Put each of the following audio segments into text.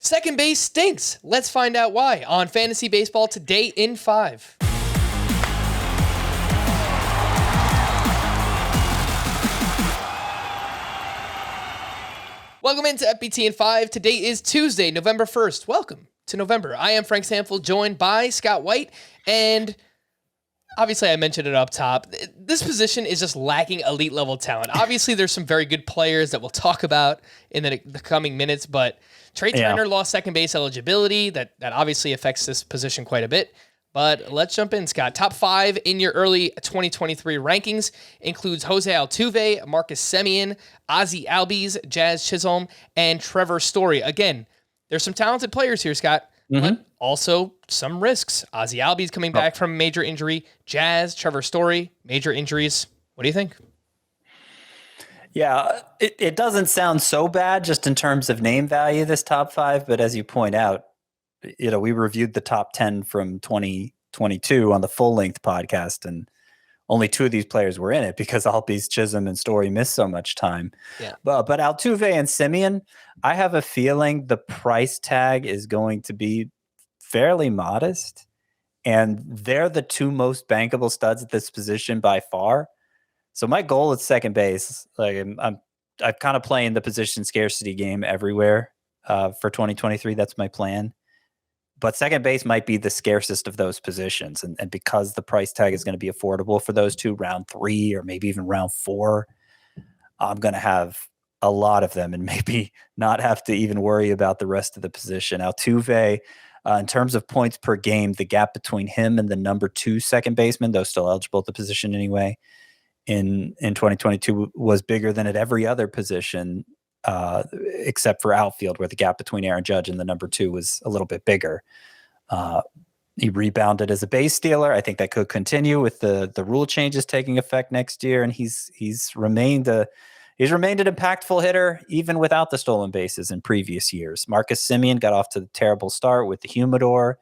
Second base stinks. Let's find out why on Fantasy Baseball Today in 5. Welcome into FBT in 5. Today is Tuesday, November 1st. Welcome to November. I am Frank Sample, joined by Scott White, and obviously I mentioned it up top. This position is just lacking elite level talent. Obviously there's some very good players that we'll talk about in the coming minutes, but Trey Turner lost second base eligibility. That obviously affects this position quite a bit. But let's jump in, Scott. Top 5 in your early 2023 rankings includes Jose Altuve, Marcus Semien, Ozzie Albies, Jazz Chisholm, and Trevor Story. Again, there's some talented players here, Scott, but also some risks. Ozzie Albies coming back from a major injury. Jazz, Trevor Story, major injuries. What do you think? Yeah, it doesn't sound so bad just in terms of name value, this top 5, but as you point out, we reviewed the top 10 from 2022 on the full length podcast, and only 2 of these players were in it because Albies, Chisholm, and Story missed so much time. Yeah. But Altuve and Semien, I have a feeling the price tag is going to be fairly modest, and they're the 2 most bankable studs at this position by far. So my goal at second base, I'm kind of playing the position scarcity game everywhere for 2023. That's my plan. But second base might be the scarcest of those positions. And because the price tag is going to be affordable for those 2, round 3 or maybe even round 4, I'm going to have a lot of them and maybe not have to even worry about the rest of the position. Altuve, in terms of points per game, the gap between him and the number 2 second baseman, though still eligible at the position anyway, in 2022 was bigger than at every other position except for outfield, where the gap between Aaron Judge and the number 2 was a little bit bigger. He rebounded as a base stealer. I think that could continue with the rule changes taking effect next year, and he's remained an impactful hitter even without the stolen bases in previous years. Marcus Semien got off to the terrible start with the humidor.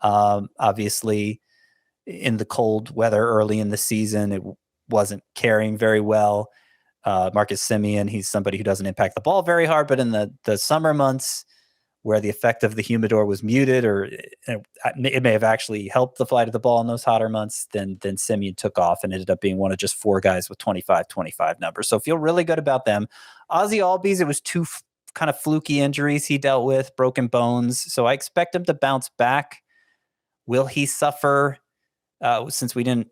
Obviously, in the cold weather early in the season, it wasn't carrying very well. Marcus Semien, he's somebody who doesn't impact the ball very hard, but in the summer months where the effect of the humidor was muted, or it may have actually helped the flight of the ball in those hotter months, then Semien took off and ended up being one of just 4 guys with 25 numbers. So feel really good about them. Ozzie Albies, it was 2 kind of fluky injuries he dealt with, broken bones. So I expect him to bounce back. Will he suffer? Since the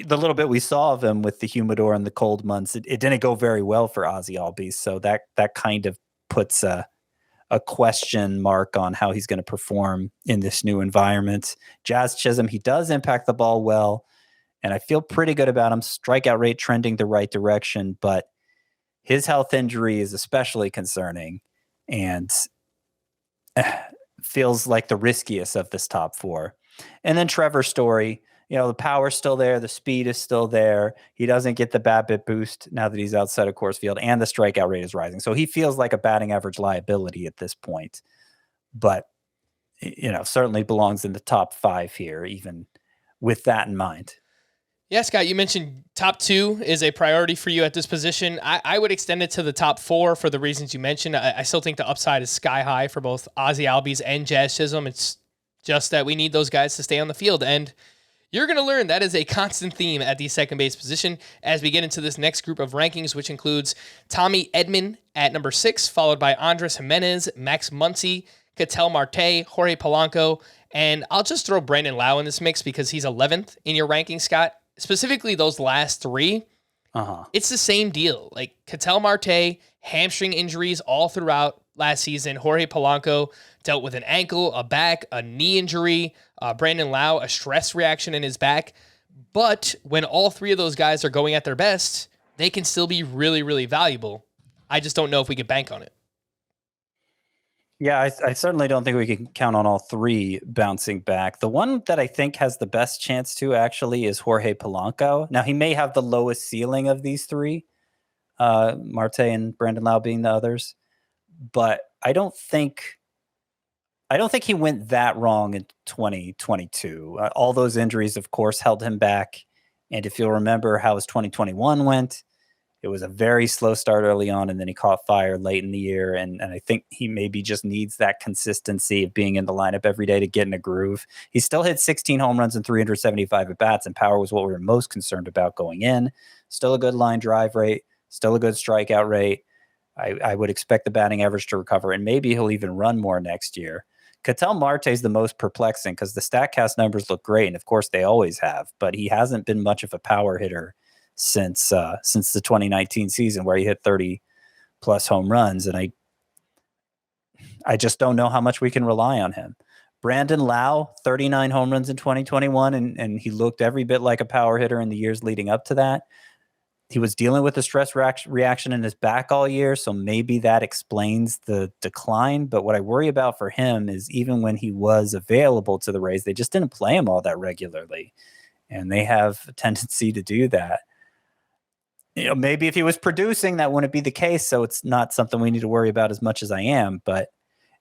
little bit we saw of him with the humidor and the cold months, it didn't go very well for Ozzie Albies. So that kind of puts a question mark on how he's going to perform in this new environment. Jazz Chisholm, he does impact the ball well, and I feel pretty good about him. Strikeout rate trending the right direction, but his health injury is especially concerning and feels like the riskiest of this top 4. And then Trevor Story, the power's still there. The speed is still there. He doesn't get the BABIP boost now that he's outside of Coors Field, and the strikeout rate is rising. So he feels like a batting average liability at this point, but, certainly belongs in the top 5 here, even with that in mind. Yeah, Scott, you mentioned top 2 is a priority for you at this position. I would extend it to the top 4 for the reasons you mentioned. I still think the upside is sky high for both Ozzie Albies and Jazz Chisholm. It's just that we need those guys to stay on the field, and you're going to learn that is a constant theme at the second base position as we get into this next group of rankings, which includes Tommy Edman at number 6, followed by Andres Jimenez, Max Muncy, Ketel Marte, Jorge Polanco, and I'll just throw Brandon Lowe in this mix because he's 11th in your ranking, Scott. Specifically, those last 3, it's the same deal. Like Ketel Marte, hamstring injuries all throughout last season. Jorge Polanco dealt with an ankle, a back, a knee injury. Brandon Lowe, a stress reaction in his back. But when all 3 of those guys are going at their best, they can still be really, really valuable. I just don't know if we could bank on it. Yeah, I certainly don't think we can count on all 3 bouncing back. The one that I think has the best chance to actually is Jorge Polanco. Now, he may have the lowest ceiling of these 3, Marte and Brandon Lowe being the others, but I don't think he went that wrong in 2022. All those injuries, of course, held him back. And if you'll remember how his 2021 went, It was a very slow start early on, and then he caught fire late in the year. And I think he maybe just needs that consistency of being in the lineup every day to get in a groove. He still hit 16 home runs and 375 at-bats, and power was what we were most concerned about going in. Still a good line drive rate, still a good strikeout rate. I would expect the batting average to recover, and maybe he'll even run more next year. Ketel Marte is the most perplexing because the StatCast numbers look great, and of course they always have, but he hasn't been much of a power hitter since the 2019 season, where he hit 30 plus home runs, and I just don't know how much we can rely on him. Brandon Lowe, 39 home runs in 2021, and he looked every bit like a power hitter in the years leading up to that. He was dealing with a stress reaction in his back all year, so maybe that explains the decline. But what I worry about for him is even when he was available to the Rays, they just didn't play him all that regularly, and they have a tendency to do that. Maybe if he was producing, that wouldn't be the case, so it's not something we need to worry about as much as I am, but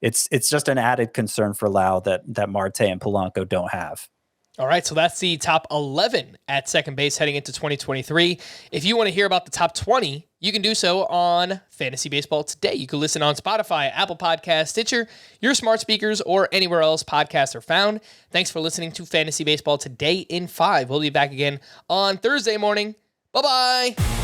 it's just an added concern for Lowe that Marte and Polanco don't have. All right, so that's the top 11 at second base heading into 2023. If you want to hear about the top 20, you can do so on Fantasy Baseball Today. You can listen on Spotify, Apple Podcasts, Stitcher, your smart speakers, or anywhere else podcasts are found. Thanks for listening to Fantasy Baseball Today in 5. We'll be back again on Thursday morning. Bye-bye.